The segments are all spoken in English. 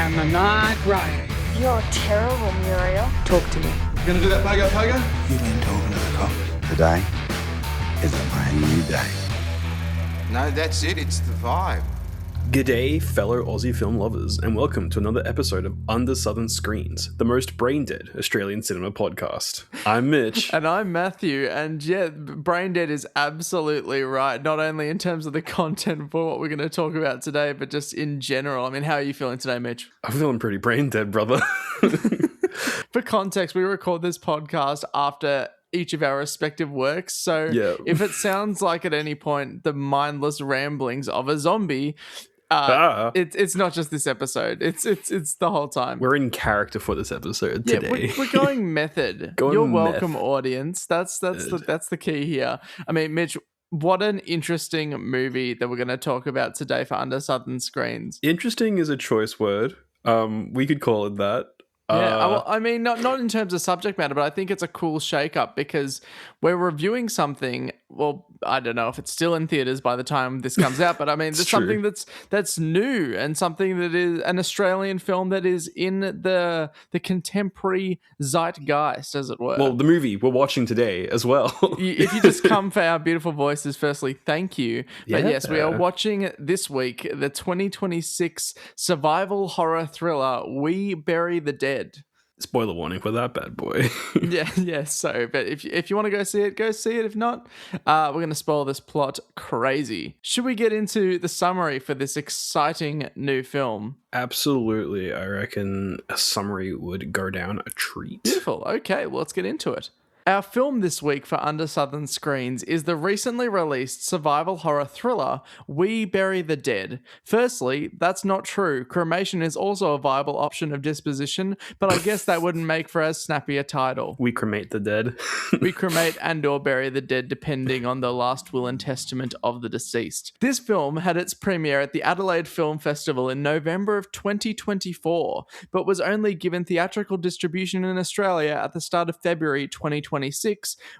am not right. You're terrible, Muriel. Talk to me. You gonna do that pogo? You've been talking to the cop. Today is a brand new day. No, that's it. It's the vibe. G'day, fellow Aussie film lovers, and welcome to another episode of Under Southern Screens, the most brain-dead Australian cinema podcast. I'm Mitch. And I'm Matthew, and yeah, brain dead is absolutely right, not only in terms of the content for what we're going to talk about today, but just in general. I mean, how are you feeling today, Mitch? I'm feeling pretty brain-dead, brother. For context, we record this podcast after each of our respective works, so if it sounds like at any point the mindless ramblings of a zombie, it's not just this episode. It's the whole time. We're in character for this episode today. We're going method. You're welcome, audience. That's the key here. I mean, Mitch, what an interesting movie that we're going to talk about today for Under Southern Screens. Interesting is a choice word. We could call it that. Yeah, I mean, not in terms of subject matter, but I think it's a cool shake-up because we're reviewing something. Well, I don't know if it's still in theaters by the time this comes out, but I mean, there's something that's new and something that is an Australian film that is in the contemporary zeitgeist, as it were. Well, the movie we're watching today as well. If you just come for our beautiful voices, firstly, thank you. But yes, we are watching this week the 2026 survival horror thriller We Bury the Dead. Spoiler warning for that bad boy. yeah. So, but if you want to go see it, go see it. If not, we're going to spoil this plot crazy. Should we get into the summary for this exciting new film? Absolutely. I reckon a summary would go down a treat. Beautiful. Okay, well, let's get into it. Our film this week for Under Southern Screens is the recently released survival horror thriller, We Bury the Dead. Firstly, that's not true. Cremation is also a viable option of disposition, but I guess that wouldn't make for as snappy a title. We cremate the dead. We cremate and or bury the dead depending on the last will and testament of the deceased. This film had its premiere at the Adelaide Film Festival in November of 2024, but was only given theatrical distribution in Australia at the start of February 2026,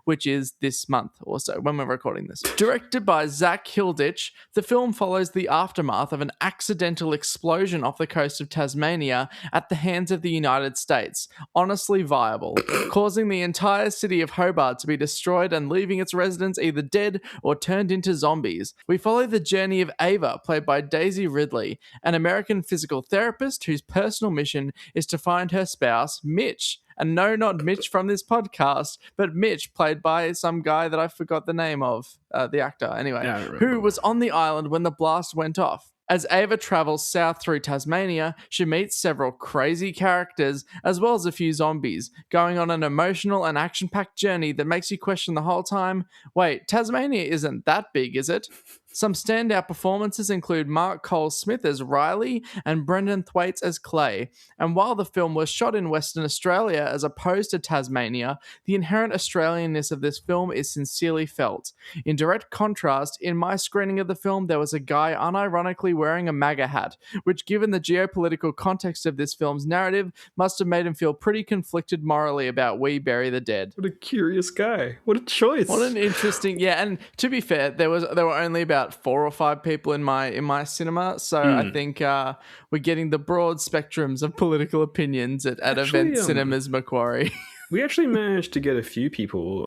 which is this month or so when we're recording this. Directed by Zach Hilditch, the film follows the aftermath of an accidental explosion off the coast of Tasmania at the hands of the United States, honestly viable, causing the entire city of Hobart to be destroyed and leaving its residents either dead or turned into zombies. We follow the journey of Ava, played by Daisy Ridley, an American physical therapist whose personal mission is to find her spouse, Mitch. And no, not Mitch from this podcast, but Mitch, played by some guy that I forgot the name of, the actor, anyway, who was on the island when the blast went off. As Ava travels south through Tasmania, she meets several crazy characters, as well as a few zombies, going on an emotional and action-packed journey that makes you question the whole time, wait, Tasmania isn't that big, is it? Some standout performances include Mark Cole-Smith as Riley and Brendan Thwaites as Clay. And while the film was shot in Western Australia as opposed to Tasmania, the inherent Australianness of this film is sincerely felt. In direct contrast, in my screening of the film, there was a guy unironically wearing a MAGA hat, which, given the geopolitical context of this film's narrative, must have made him feel pretty conflicted morally about We Bury the Dead. What a curious guy. What a choice. What an interesting... Yeah, and to be fair, there were only about 4 or 5 people in my cinema, so I think we're getting the broad spectrums of political opinions at Event Cinemas Macquarie. We actually managed to get a few people.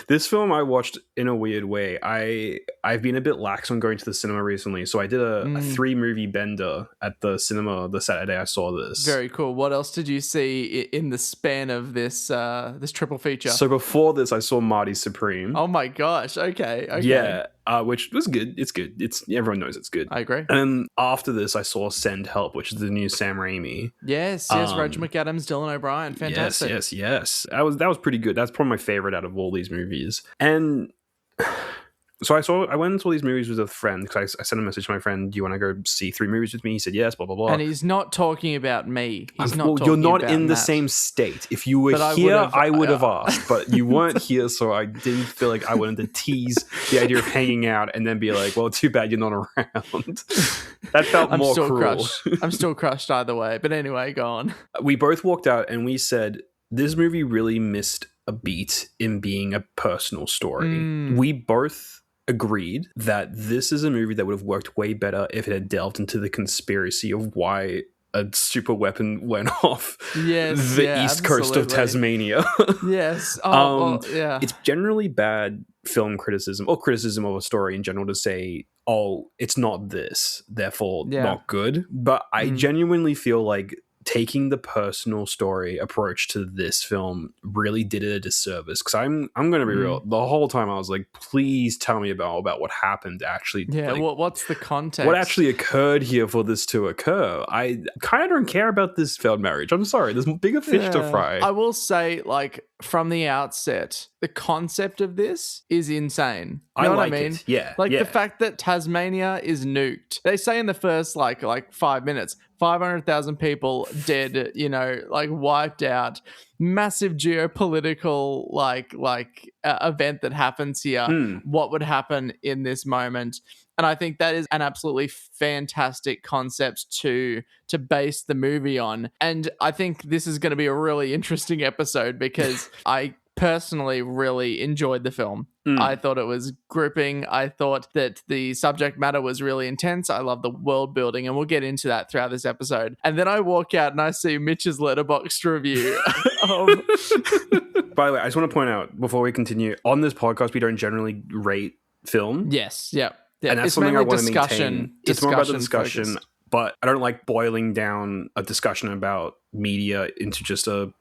This film I watched in a weird way. I've been a bit lax on going to the cinema recently, so I did a 3-movie bender at the cinema the Saturday I saw this. Very cool. What else did you see in the span of this this triple feature? So before this, I saw Marty Supreme. Oh my gosh! Okay. Yeah. Which was good. It's good. Everyone knows it's good. I agree. And after this, I saw Send Help, which is the new Sam Raimi. Yes. Roger McAdams, Dylan O'Brien. Fantastic. Yes. That was pretty good. That's probably my favorite out of all these movies. And so I went and saw these movies with a friend because I sent a message to my friend, do you want to go see 3 movies with me? He said yes, blah, blah, blah. And he's not talking about me. You're not in the same state. If you were here, I would have asked, but you weren't here, so I didn't feel like I wanted to tease the idea of hanging out and then be like, well, too bad you're not around. That felt more cruel. I'm still crushed either way. But anyway, go on. We both walked out and we said, this movie really missed a beat in being a personal story. We both agreed that this is a movie that would have worked way better if it had delved into the conspiracy of why a super weapon went off Yes, the east coast of absolutely. Tasmania. Yes. Yeah. It's generally bad film criticism or criticism of a story in general to say, oh, it's not this, therefore not good. But I genuinely feel like taking the personal story approach to this film really did it a disservice, because I'm going to be real, the whole time I was like, please tell me about what happened actually. Yeah, like, what's the context? what actually occurred here for this to occur? I kind of don't care about this failed marriage. I'm sorry, there's bigger fish to fry. I will say, like, from the outset, the concept of this is insane. You know what I mean? It. Yeah. Like the fact that Tasmania is nuked. They say in the first like 5 minutes, 500,000 people dead, you know, like wiped out. Massive geopolitical event that happens here. What would happen in this moment? And I think that is an absolutely fantastic concept to base the movie on. And I think this is going to be a really interesting episode because I personally really enjoyed the film. I thought it was gripping. I thought that the subject matter was really intense. I love the world building, and we'll get into that throughout this episode. And then I walk out and I see Mitch's Letterboxd review. By the way, I just want to point out before we continue, on this podcast, we don't generally rate film. Yes. Yep. Yeah, and that's something I want to maintain. It's more about the discussion, focused. But I don't like boiling down a discussion about media into just a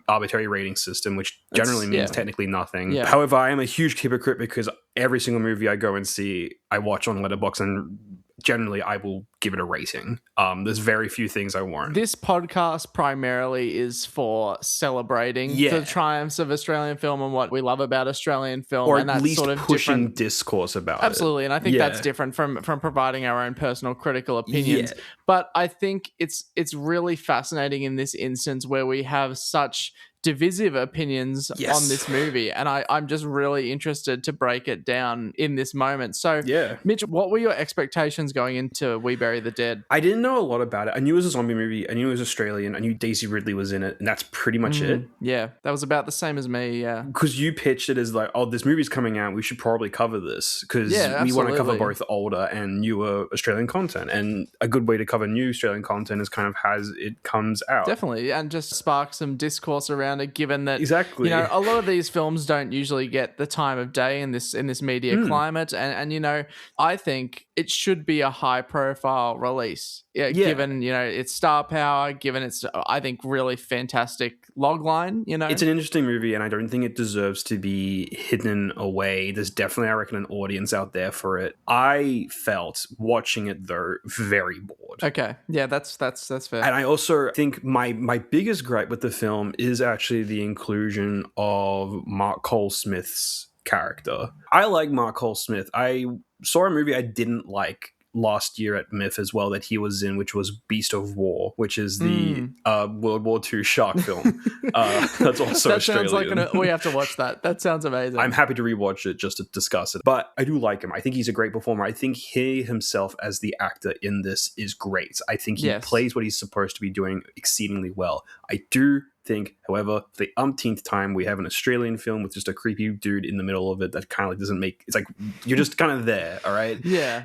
arbitrary rating system, which generally means technically nothing. Yeah. However, I am a huge hypocrite because every single movie I go and see, I watch on Letterboxd, and generally I will give it a rating. There's very few things I won't. This podcast primarily is for celebrating the triumphs of Australian film and what we love about Australian film, or and at that's least sort of pushing different discourse about Absolutely, it. and I think that's different from providing our own personal critical opinions. Yeah. But I think it's really fascinating in this instance where we have such divisive opinions on this movie, and I'm just really interested to break it down in this moment. So Mitch, what were your expectations going into We Bury the Dead? I didn't know a lot about it. I knew it was a zombie movie, I knew it was Australian, I knew Daisy Ridley was in it, and that's pretty much it. Yeah, that was about the same as me. Because you pitched it as like, oh, this movie's coming out, we should probably cover this, because we want to cover both older and newer Australian content, and a good way to cover new Australian content is kind of as it comes out. Definitely, and just spark some discourse around it, given that exactly, you know, a lot of these films don't usually get the time of day in this media climate, and you know, I think it should be a high profile release, given, you know, its star power, given its, I think, really fantastic logline. You know, it's an interesting movie, and I don't think it deserves to be hidden away. There's definitely, I reckon, an audience out there for it. I felt watching it though very bored. Okay, yeah, that's fair. And I also think my biggest gripe with the film is actually the inclusion of Mark Cole Smith's character. I like Mark Cole Smith. I saw a movie I didn't like last year at MIF as well that he was in, which was Beast of War, which is the World War II shark film. That's also that Australian. Sounds like we have to watch that. That sounds amazing. I'm happy to rewatch it just to discuss it. But I do like him. I think he's a great performer. I think he himself as the actor in this is great. I think he plays what he's supposed to be doing exceedingly well. I do think, however, for the umpteenth time, we have an Australian film with just a creepy dude in the middle of it that kind of like doesn't make, it's like, you're just kind of there, all right? Yeah.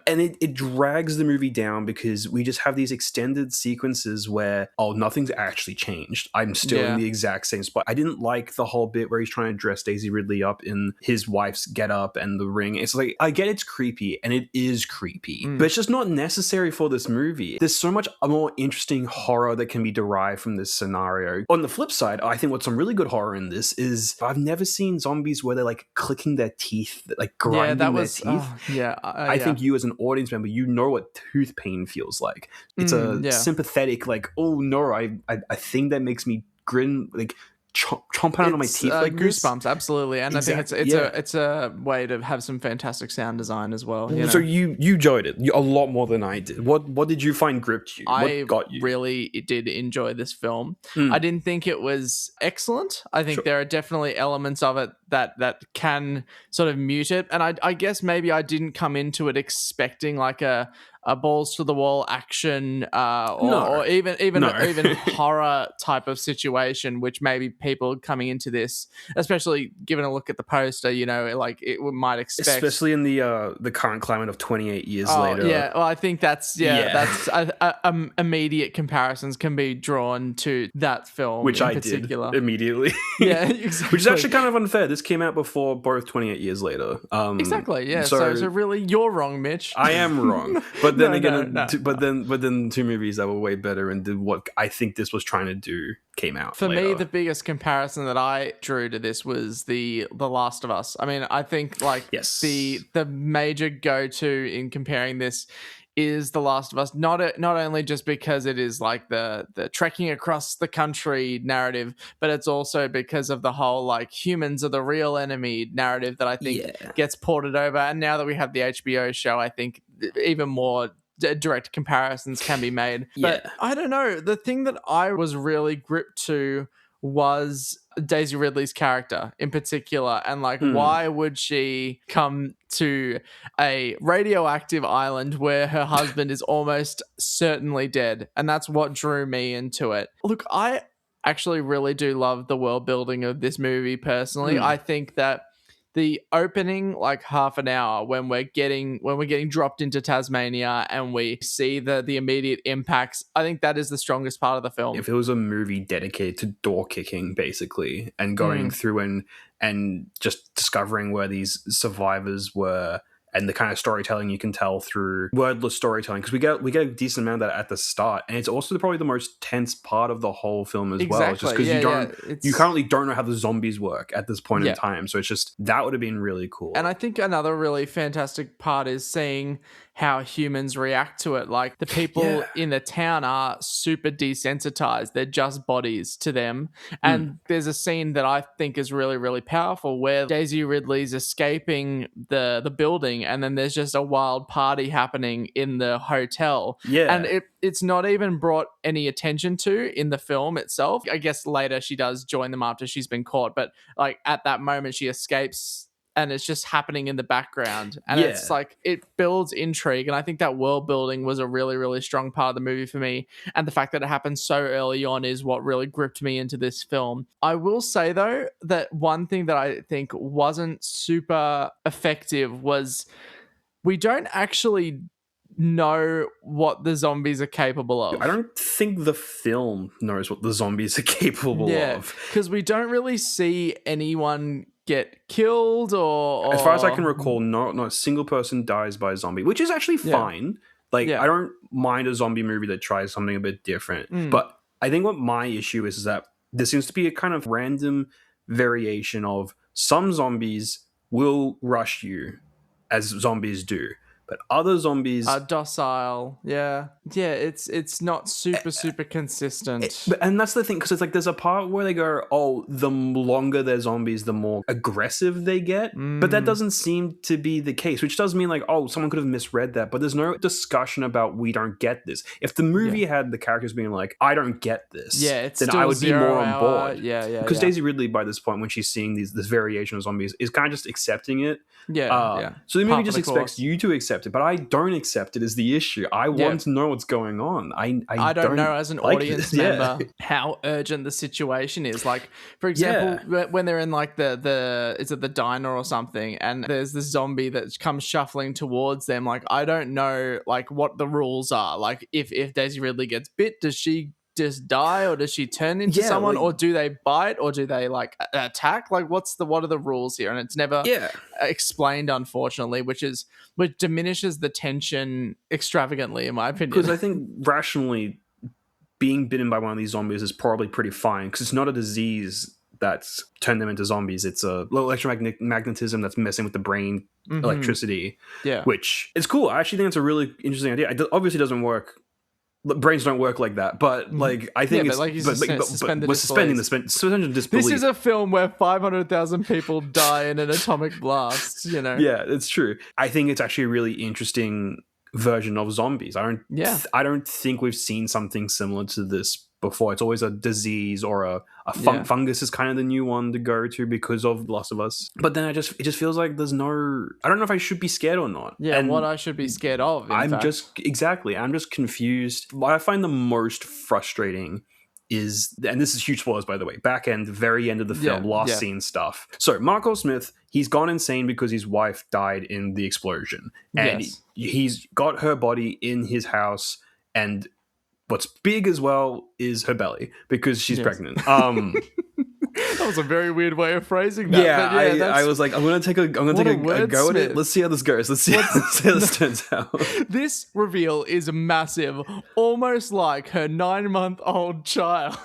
And it drags the movie down because we just have these extended sequences where, oh, nothing's actually changed. I'm still in the exact same spot. I didn't like the whole bit where he's trying to dress Daisy Ridley up in his wife's getup and the ring. It's like, I get it's creepy, and it is creepy, but it's just not necessary for this movie. There's so much more interesting horror that can be derived from this scenario. On the flip side, I think what's some really good horror in this is I've never seen zombies where they're like clicking their teeth, like grinding their teeth. I think you as an audience member, you know what tooth pain feels like. It's a sympathetic, like, oh no, I think that makes me grin, like chomping out on my teeth like goosebumps. Absolutely. And exactly. I think it's a way to have some fantastic sound design as well. You know? So you enjoyed it a lot more than I did. What did you find gripped you? What got you? Really did enjoy this film. I didn't think it was excellent. I think there are definitely elements of it that can sort of mute it. And I guess maybe I didn't come into it expecting like a balls to the wall action or even horror type of situation, which maybe people coming into this, especially given a look at the poster, like it might expect, especially in the current climate of 28 years later. Yeah, well, I think that's immediate comparisons can be drawn to that film, which in I particular. did immediately. Yeah, exactly. Which is actually kind of unfair. This came out before both 28 years later. Exactly. Yeah. So really, you're wrong, Mitch. I am wrong, but then No. But then two movies that were way better and did what I think this was trying to do came out. For later. me, the biggest comparison that I drew to this was the Last of Us. I mean, I think yes. the major go-to in comparing this is The Last of Us, not only just because it is like the trekking across the country narrative, but it's also because of the whole like humans are the real enemy narrative that I think gets ported over. And now that we have the HBO show, I think even more direct comparisons can be made. But I don't know. The thing that I was really gripped to was Daisy Ridley's character in particular, and like why would she come to a radioactive island where her husband is almost certainly dead? And that's what drew me into it. Look, I actually really do love the world building of this movie personally. I think that the opening like half an hour when we're getting dropped into Tasmania and we see the immediate impacts, I think that is the strongest part of the film. If it was a movie dedicated to door kicking basically and going through and just discovering where these survivors were and the kind of storytelling you can tell through wordless storytelling, because we get a decent amount of that at the start, and it's also probably the most tense part of the whole film as well. Just because you currently don't know how the zombies work at this point in time, so it's just that would have been really cool. And I think another really fantastic part is seeing how humans react to it. Like the people in the town are super desensitized. They're just bodies to them. And there's a scene that I think is really, really powerful where Daisy Ridley's escaping the building and then there's just a wild party happening in the hotel. Yeah. And it's not even brought any attention to in the film itself. I guess later she does join them after she's been caught. But like at that moment she escapes and it's just happening in the background. And it's like, it builds intrigue. And I think that world building was a really, really strong part of the movie for me. And the fact that it happened so early on is what really gripped me into this film. I will say, though, that one thing that I think wasn't super effective was we don't actually know what the zombies are capable of. I don't think the film knows what the zombies are capable of. Because we don't really see anyone get killed or as far as I can recall, not a single person dies by a zombie, which is actually fine. I don't mind a zombie movie that tries something a bit different. But I think what my issue is that there seems to be a kind of random variation of some zombies will rush you as zombies do, but other zombies are docile. It's not super consistent. And that's the thing, because it's like there's a part where they go, oh, the longer they're zombies, the more aggressive they get. But that doesn't seem to be the case, which does mean like, oh, someone could have misread that. But there's no discussion about we don't get this. If the movie had the characters being like, I don't get this, then I would be more on board. Because Daisy Ridley, by this point, when she's seeing this variation of zombies, is kind of just accepting it. So the movie just expects you to accept it, but I don't accept it is the issue. I want to know what's going on. I don't know as an audience member how urgent the situation is. Like, for example, when they're in like the diner or something, and there's this zombie that comes shuffling towards them. Like, I don't know like what the rules are. Like, if Daisy Ridley gets bit, does she just die, or does she turn into someone, or do they bite, or do they like attack? Like, what are the rules here? And it's never explained, unfortunately, which diminishes the tension extravagantly, in my opinion. Because I think rationally, being bitten by one of these zombies is probably pretty fine, because it's not a disease that's turned them into zombies. It's a electromagnetism that's messing with the brain electricity, which is cool. I actually think it's a really interesting idea. It obviously doesn't work. Brains don't work like that, but like I think it's we're suspending disbelief. This is a film where 500,000 people die in an atomic blast. Yeah, it's true. I think it's actually a really interesting version of zombies. I don't think we've seen something similar to this before. It's always a disease or a fungus is kind of the new one to go to because of The Last of Us. But then it just feels like there's no... I don't know if I should be scared or not. Yeah, and what I should be scared of, I'm just confused. What I find the most frustrating is, and this is huge spoilers by the way, back end, very end of the film, last scene stuff. So Marco Smith, he's gone insane because his wife died in the explosion, and he's got her body in his house, and what's big as well is her belly because she's pregnant. That was a very weird way of phrasing that. Yeah, I was like, I'm gonna take a go at it. Let's see how this goes. Let's see how this turns out. This reveal is massive, almost like her 9-month-old child.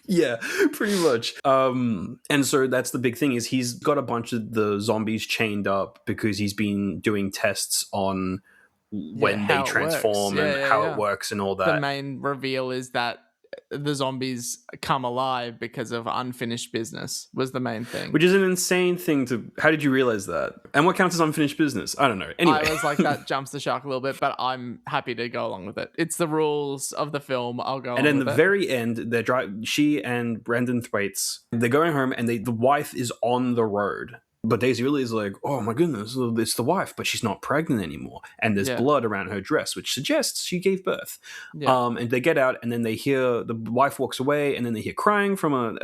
Yeah, pretty much. And so that's the big thing, is he's got a bunch of the zombies chained up because he's been doing tests on when they transform and how it works and all that. The main reveal is that the zombies come alive because of unfinished business was the main thing. Which is an insane thing to... How did you realize that? And what counts as unfinished business? I don't know. Anyway. I was like, that jumps the shark a little bit, but I'm happy to go along with it. It's the rules of the film. I'll go along with it. And in the very end, she and Brendan Thwaites, they're going home and the wife is on the road. But Daisy Ridley is like, oh my goodness, it's the wife, but she's not pregnant anymore. And there's blood around her dress, which suggests she gave birth. Yeah. And they get out, and then they hear the wife walks away, and then they hear crying from a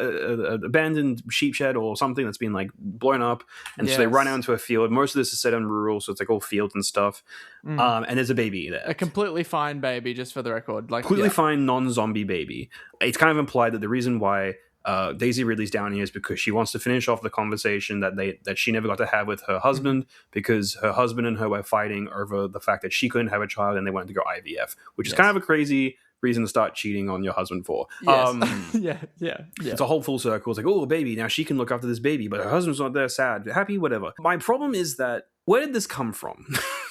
abandoned sheep shed or something that's been like blown up. And so they run out into a field. Most of this is set in rural, so it's like all fields and stuff. And there's a baby there. A completely fine baby, just for the record. Like completely fine, non-zombie baby. It's kind of implied that the reason why Daisy Ridley's down here is because she wants to finish off the conversation that she never got to have with her husband, because her husband and her were fighting over the fact that she couldn't have a child and they wanted to go IVF, which is kind of a crazy reason to start cheating on your husband for. Yeah. It's a whole full circle. It's like, oh, baby, now she can look after this baby, but her husband's not there, sad, happy, whatever. My problem is that, where did this come from?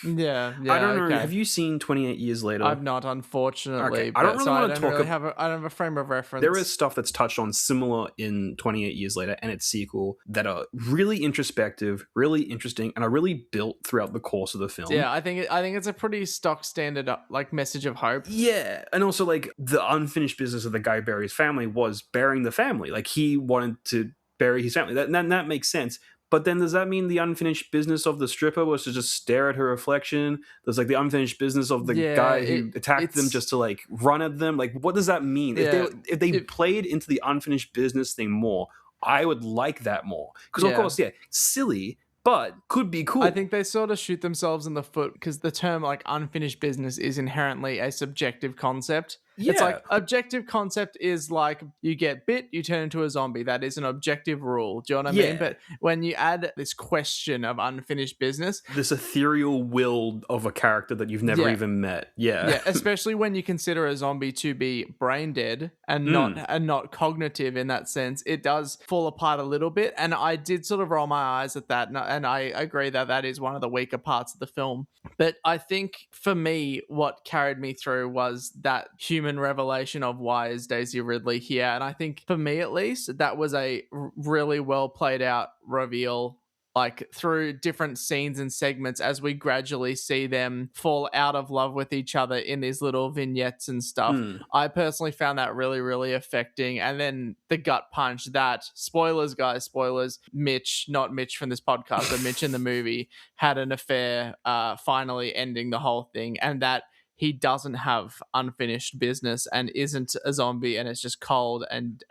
Yeah. I don't know. Okay. Have you seen 28 Years Later? I've not, unfortunately. Okay. I don't really want to talk about... I don't have a frame of reference. There is stuff that's touched on similar in 28 Years Later and its sequel that are really introspective, really interesting, and are really built throughout the course of the film. Yeah, I think it's a pretty stock standard like message of hope. Yeah, and also like the unfinished business of the guy burying his family was burying the family. Like he wanted to bury his family. That makes sense. But then does that mean the unfinished business of the stripper was to just stare at her reflection? There's like the unfinished business of the guy who attacked them just to like run at them. Like, what does that mean? If they played into the unfinished business thing more, I would like that more. Because of course, silly, but could be cool. I think they sort of shoot themselves in the foot because the term like unfinished business is inherently a subjective concept. Yeah. It's like objective concept is like you get bit, you turn into a zombie. That is an objective rule. Do you know what I mean? But when you add this question of unfinished business, this ethereal will of a character that you've never even met. Yeah, especially when you consider a zombie to be brain dead and not cognitive in that sense, it does fall apart a little bit. And I did sort of roll my eyes at that, and I agree that is one of the weaker parts of the film. But I think for me, what carried me through was that human revelation of why is Daisy Ridley here. And I think for me, at least, that was a really well played out reveal, like through different scenes and segments as we gradually see them fall out of love with each other in these little vignettes and stuff. I personally found that really, really affecting. And then the gut punch that, spoilers, guys, spoilers, Mitch, not Mitch from this podcast, but Mitch in the movie, had an affair, finally ending the whole thing. And that he doesn't have unfinished business and isn't a zombie, and it's just cold and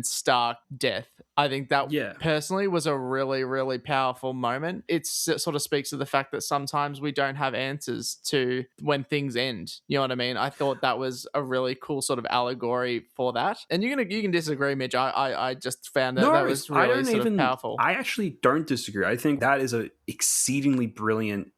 stark death. I think that personally was a really, really powerful moment. It sort of speaks to the fact that sometimes we don't have answers to when things end. You know what I mean? I thought that was a really cool sort of allegory for that. And you can disagree, Mitch. I just found that was really sort of powerful. I actually don't disagree. I think that is an exceedingly brilliant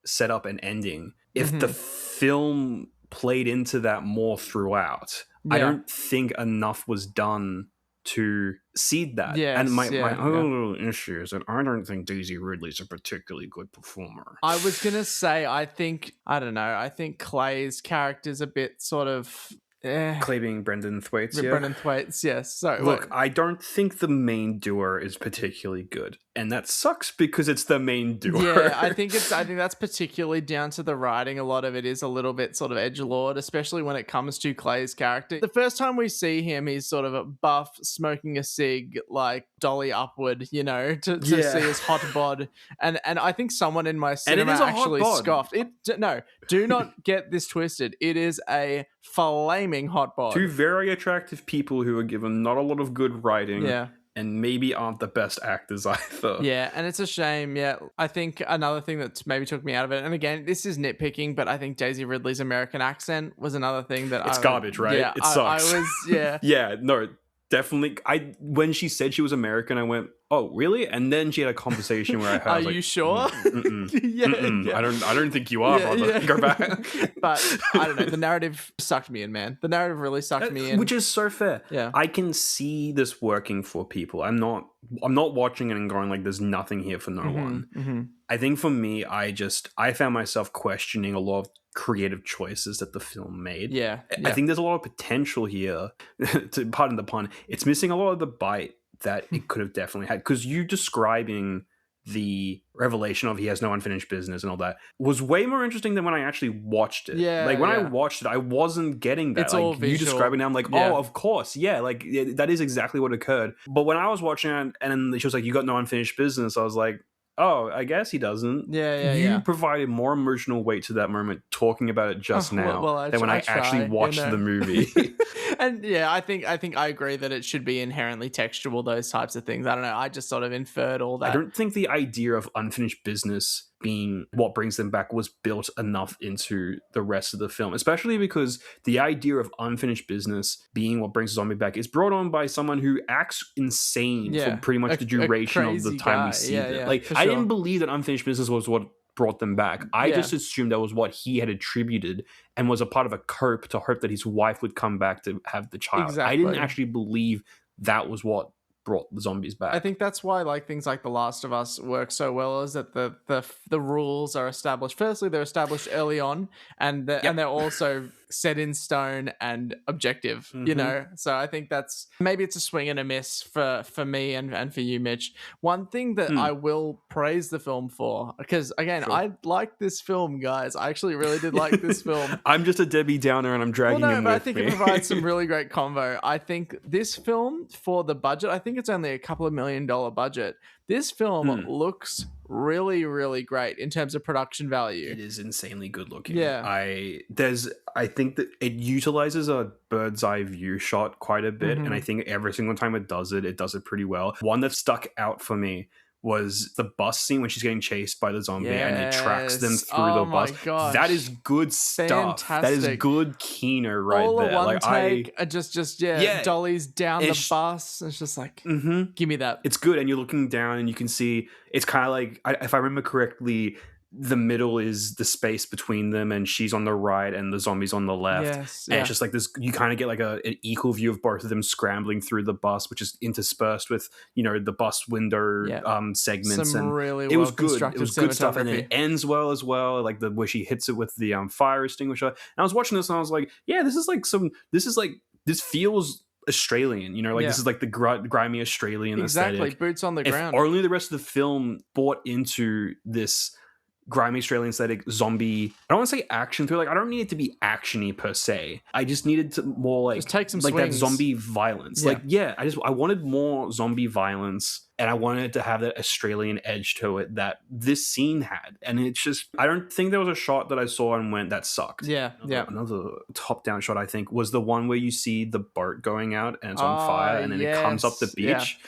setup and ending. If the film played into that more throughout, I don't think enough was done to seed that. And my only issue is that I don't think Daisy Ridley's a particularly good performer. I was gonna say, I think Clay's character's a bit sort of Clay being Brendan Thwaites. Brendan Thwaites, yes. So look, I don't think the main duo is particularly good. and that sucks because it's the main duo. Yeah, I think that's particularly down to the writing. A lot of it is a little bit sort of edgelord, especially when it comes to Clay's character. The first time we see him, he's sort of a buff, smoking a cig, like dolly upward, you know, to see his hot bod. And I think someone in my cinema actually scoffed. No, do not get this twisted. It is a flaming hot bod. Two very attractive people who are given not a lot of good writing. Yeah. And maybe aren't the best actors either. Yeah, and it's a shame. Yeah, I think another thing that's maybe took me out of it, and again, this is nitpicking, but I think Daisy Ridley's American accent was another thing that it's garbage, right? Yeah, it sucks. I was, yeah. Yeah, no, definitely. When she said she was American, I went, "Oh, really?" And then she had a conversation where I heard, "Are you sure?" Yeah. I don't think you are, brother. Yeah. Go back. But I don't know. The narrative sucked me in, man. The narrative really sucked me in, which is so fair. Yeah, I can see this working for people. I'm not watching it and going like, "There's nothing here for no one." Mm-hmm. I think for me, I found myself questioning a lot of creative choices that the film made. Yeah. I think there's a lot of potential here. To pardon the pun, it's missing a lot of the bite that it could have definitely had, because you describing the revelation of he has no unfinished business and all that was way more interesting than when I actually watched it. Yeah, like when I watched it, I wasn't getting that. It's like all visual. You describing it, I'm like, oh, of course, yeah, like that is exactly what occurred. But when I was watching it and she was like, you got no unfinished business, I was like, oh, I guess he doesn't. You provided more emotional weight to that moment talking about it just now than when I actually watched the movie. And yeah, I think I agree that it should be inherently textual, those types of things. I don't know. I just sort of inferred all that. I don't think the idea of unfinished business being what brings them back was built enough into the rest of the film, especially because the idea of unfinished business being what brings a zombie back is brought on by someone who acts insane for pretty much the duration of the time we see them. Like, I didn't believe that unfinished business was what brought them back. I just assumed that was what he had attributed and was a part of a cope to hope that his wife would come back to have the child. Exactly. I didn't actually believe that was what brought the zombies back. I think that's why like things like The Last of Us work so well, is that the rules are established. Firstly, they're established early on, and they're also set in stone and objective, you know? So I think that's, maybe it's a swing and a miss for me and for you, Mitch. One thing that I will praise the film for, because again, I like this film, guys. I actually really did like this film. I'm just a Debbie Downer and I'm dragging him with me. I think it provides some really great convo. I think this film, for the budget, I think it's only a couple of $1 million budget. This film looks really, really great in terms of production value. It is insanely good looking. Yeah. I think that it utilizes a bird's eye view shot quite a bit. And I think every single time it does it pretty well. One that stuck out for me was the bus scene when she's getting chased by the zombie and it tracks them through the bus. Gosh. That is good stuff. Fantastic. That is good kino right all there. All one take, dollies down the bus. It's just like, give me that. It's good, and you're looking down and you can see, it's kind of like, if I remember correctly, the middle is the space between them, and she's on the right and the zombie's on the left. And it's just like this, you kind of get like an equal view of both of them scrambling through the bus, which is interspersed with, you know, the bus window segments. Some and really it was good. It was good stuff, and it ends well as well, like where she hits it with the fire extinguisher. And I was watching this and I was like, yeah, this feels Australian, you know, like this is like the grimy Australian aesthetic. Boots on the ground. If only the rest of the film bought into this grimy Australian aesthetic zombie, I don't want to say action thriller, like I don't need it to be actiony per se. I just needed to more like just take some like swings. that zombie violence. I wanted more zombie violence, and I wanted it to have that Australian edge to it that this scene had. And it's just, I don't think there was a shot that I saw and went, that sucked. Another top down shot I think was the one where you see the boat going out and it's on fire, and then it comes up the beach.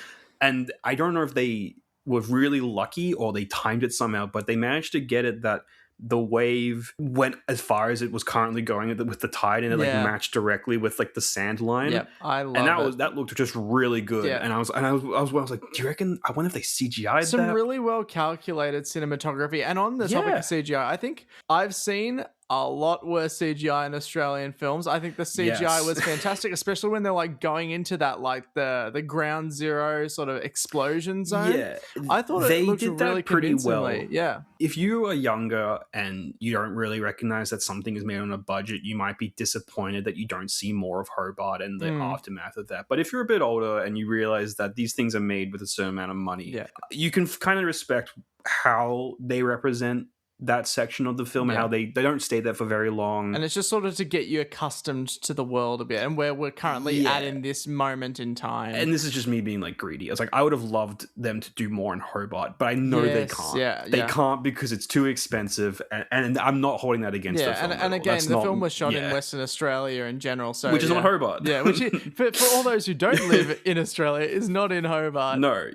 And I don't know if they were really lucky or they timed it somehow, but they managed to get it that the wave went as far as it was currently going with the tide, and it like matched directly with like the sand line. I love that looked just really good. And I was like, do you reckon? I wonder if they CGI'd some that? really well calculated cinematography. And on the topic of CGI, I think I've seen a lot worse CGI in Australian films. I think the CGI was fantastic, especially when they're like going into that like the ground zero sort of explosion zone. Yeah, I thought they it looked did that really pretty well. convincingly. Yeah. If you are younger and you don't really recognize that something is made on a budget, you might be disappointed that you don't see more of Hobart and the aftermath of that. But if you're a bit older and you realize that these things are made with a certain amount of money, you can kind of respect how they represent that section of the film and how they don't stay there for very long. And it's just sort of to get you accustomed to the world a bit and where we're currently at in this moment in time. And this is just me being like greedy. I was like, I would have loved them to do more in Hobart, but I know they can't. They can't because it's too expensive, and I'm not holding that against the film. And again, the film was shot in Western Australia in general, so which is not Hobart. Yeah, which for all those who don't live in Australia, is not in Hobart. No,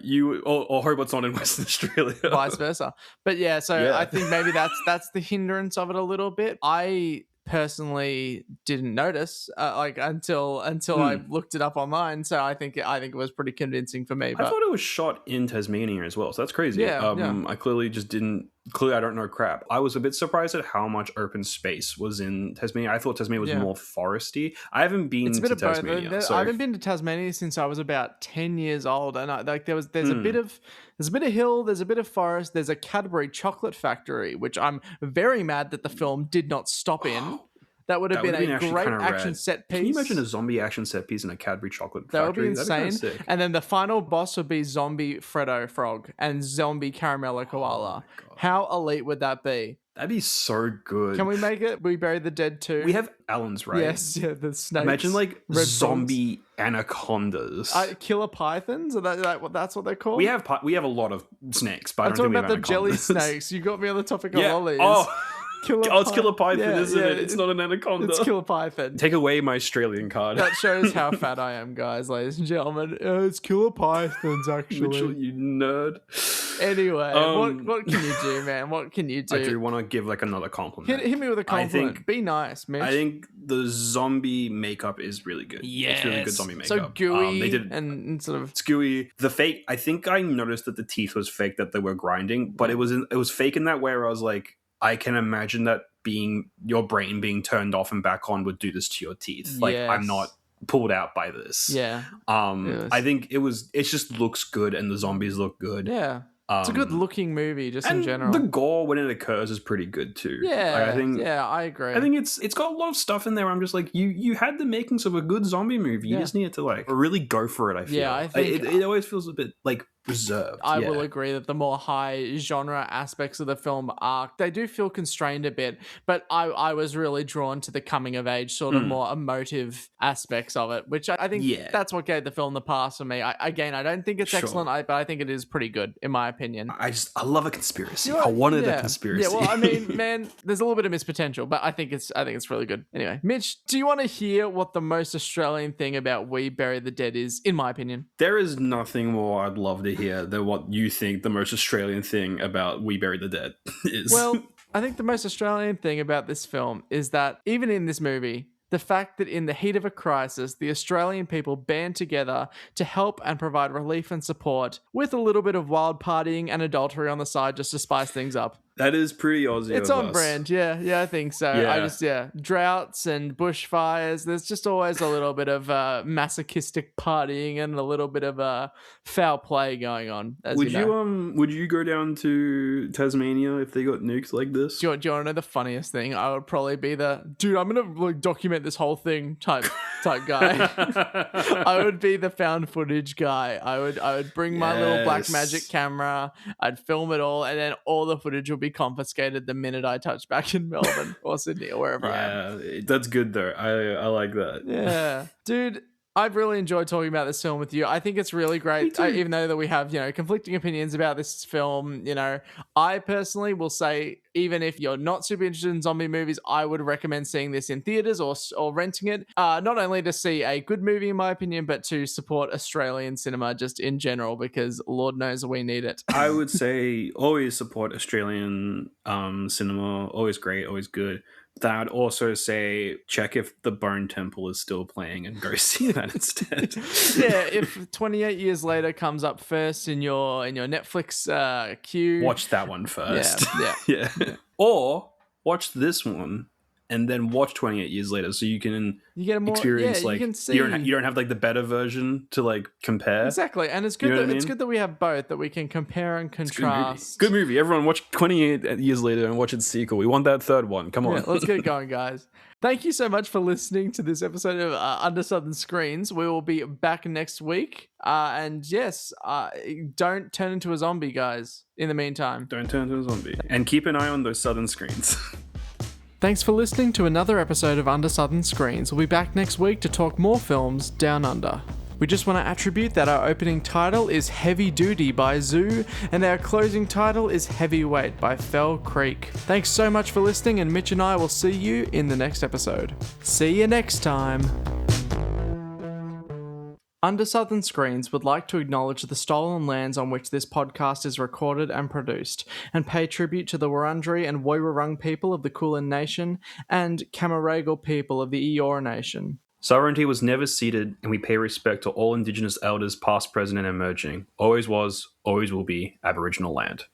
or Hobart's not in Western Australia. Vice versa. But I think maybe that's the hindrance of it a little bit. I personally didn't notice until I looked it up online, so I think it was pretty convincing for me. But I thought it was shot in Tasmania as well, so that's crazy. I clearly just didn't. Clearly, I don't know crap. I was a bit surprised at how much open space was in Tasmania. I thought Tasmania was more foresty. I haven't been to Tasmania. I haven't been to Tasmania since I was about 10 years old, and there's a bit of hill, there's a bit of forest, there's a Cadbury chocolate factory, which I'm very mad that the film did not stop in. That would have been a great action set piece. Can you imagine a zombie action set piece in a Cadbury chocolate factory? That would be insane. And then the final boss would be zombie Freddo Frog and zombie Caramello Koala. How elite would that be? That'd be so good. Can we make it? We Bury the Dead too. We have Allen's, right? Yes, the snakes. Imagine like zombie anacondas. Killer pythons? That's what they're called? We have a lot of snakes, but I'm I don't think we have talking about the anacondas. jelly snakes. You got me on the topic of lollies. It's Killer Python, isn't it? It's not an anaconda. It's Killer Python. Take away my Australian card. That shows how fat I am, guys, ladies and gentlemen. It's Killer Pythons, actually. Mitchell, you nerd. Anyway, what can you do, man? What can you do? I do want to give like another compliment. Hit me with a compliment. Be nice, man. I think the zombie makeup is really good. Yes. It's really good zombie makeup. So gooey they did and sort of... It's gooey. The fake, I think I noticed that the teeth was fake, that they were grinding, but it was fake in that way where I was like, I can imagine that being your brain being turned off and back on would do this to your teeth. Like, I'm not pulled out by this. Yeah. I think it just looks good and the zombies look good. Yeah. It's a good looking movie, just in general. The gore when it occurs is pretty good too. Yeah, like, I agree. I think it's got a lot of stuff in there. I'm just like, you had the makings of a good zombie movie. You just needed to like really go for it. I feel. Yeah, I think it always feels a bit like reserved. I will agree that the more high genre aspects of the film they do feel constrained a bit, but I was really drawn to the coming of age sort of more emotive aspects of it, which I think that's what gave the film the pass for me. I don't think it's excellent, but I think it is pretty good in my opinion. I love a conspiracy. I wanted a conspiracy. Yeah, well, I mean, man, there's a little bit of missed potential, but I think it's really good. Anyway, Mitch, do you want to hear what the most Australian thing about We Bury the Dead is, in my opinion? There is nothing more I'd love to hear than what you think the most Australian thing about We Bury the Dead is. Well, I think the most Australian thing about this film is that even in this movie, the fact that in the heat of a crisis, the Australian people band together to help and provide relief and support with a little bit of wild partying and adultery on the side just to spice things up. That is pretty Aussie. It's on brand. Yeah, I think so. Yeah. Droughts and bushfires. There's just always a little bit of masochistic partying and a little bit of foul play going on. Would you go down to Tasmania if they got nukes like this? Do you want to know the funniest thing? I would probably be dude, I'm gonna like document this whole thing type guy. I would be the found footage guy. I would bring my little black magic camera. I'd film it all, and then all the footage would be confiscated the minute I touch back in Melbourne or Sydney or wherever I am. Yeah, that's good though. I like that. Yeah, dude. I've really enjoyed talking about this film with you. I think it's really great, even though that we have, conflicting opinions about this film. I personally will say, even if you're not super interested in zombie movies, I would recommend seeing this in theaters or renting it. Not only to see a good movie, in my opinion, but to support Australian cinema just in general, because Lord knows we need it. I would say always support Australian cinema. Always great, always good. Then I'd also say check if the Bone Temple is still playing and go see that instead. Yeah, if 28 years later comes up first in your Netflix queue, watch that one first. Yeah. Or watch this one and then watch 28 years later, so you can experience like you can see. You don't have like the better version to like compare. Exactly, and it's good. It's good that we have both, that we can compare and contrast. Good movie. Everyone watch 28 years later and watch its sequel. We want that third one. Come on. Yeah, let's get it going, guys. Thank you so much for listening to this episode of Under Southern Screens. We will be back next week. And yes, don't turn into a zombie, guys. In the meantime, don't turn into a zombie, and keep an eye on those southern screens. Thanks for listening to another episode of Under Southern Screens. We'll be back next week to talk more films down under. We just want to attribute that our opening title is Heavy Duty by Zoo, and our closing title is Heavyweight by Fell Creek. Thanks so much for listening, and Mitch and I will see you in the next episode. See you next time. Under Southern Screens would like to acknowledge the stolen lands on which this podcast is recorded and produced, and pay tribute to the Wurundjeri and Woiwurrung people of the Kulin Nation and Camaragal people of the Eora Nation. Sovereignty was never ceded, and we pay respect to all Indigenous elders past, present, and emerging. Always was, always will be Aboriginal land.